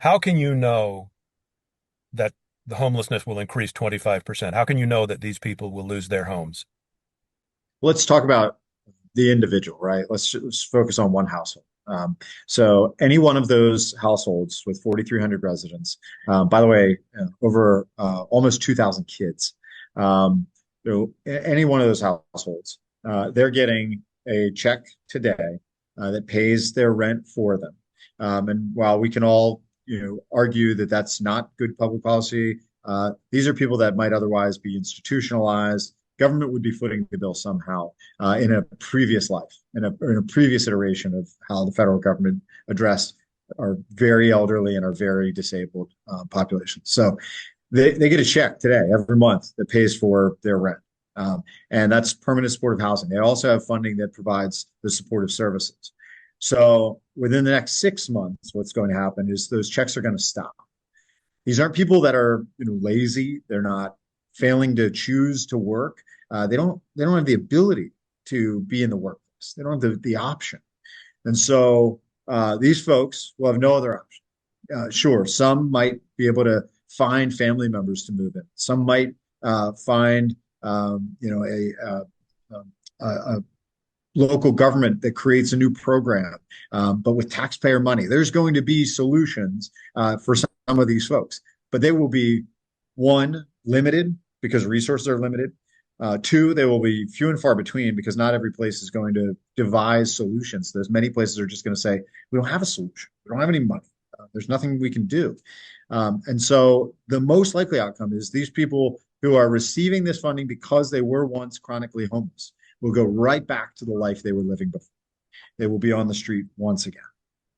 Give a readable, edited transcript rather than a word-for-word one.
how can you know that the homelessness will increase 25%? How can you know that these people will lose their homes? Let's talk about the individual, right? Let's focus on one household. So any one of those households with 4,300 residents, by the way, over almost 2,000 kids, any one of those households, they're getting a check today that pays their rent for them. And while we can all, argue that that's not good public policy, these are people that might otherwise be institutionalized. Government would be footing the bill somehow in a previous life, in a previous iteration of how the federal government addressed our very elderly and our very disabled populations. So they get a check today, every month, that pays for their rent. And that's permanent supportive housing. They also have funding that provides the supportive services. So within the next 6 months, what's going to happen is those checks are going to stop. These aren't people that are, lazy. They're not failing to choose to work. They don't have the ability to be in the workplace. They don't have the option. And so these folks will have no other option. Sure, some might be able to find family members to move in. Some might find, a local government that creates a new program, but with taxpayer money. There's going to be solutions for some of these folks, but they will be, one, limited because resources are limited. Two, they will be few and far between because not every place is going to devise solutions. There's many places are just going to say, we don't have a solution. We don't have any money. There's nothing we can do. And so the most likely outcome is these people who are receiving this funding because they were once chronically homeless will go right back to the life they were living before. They will be on the street once again.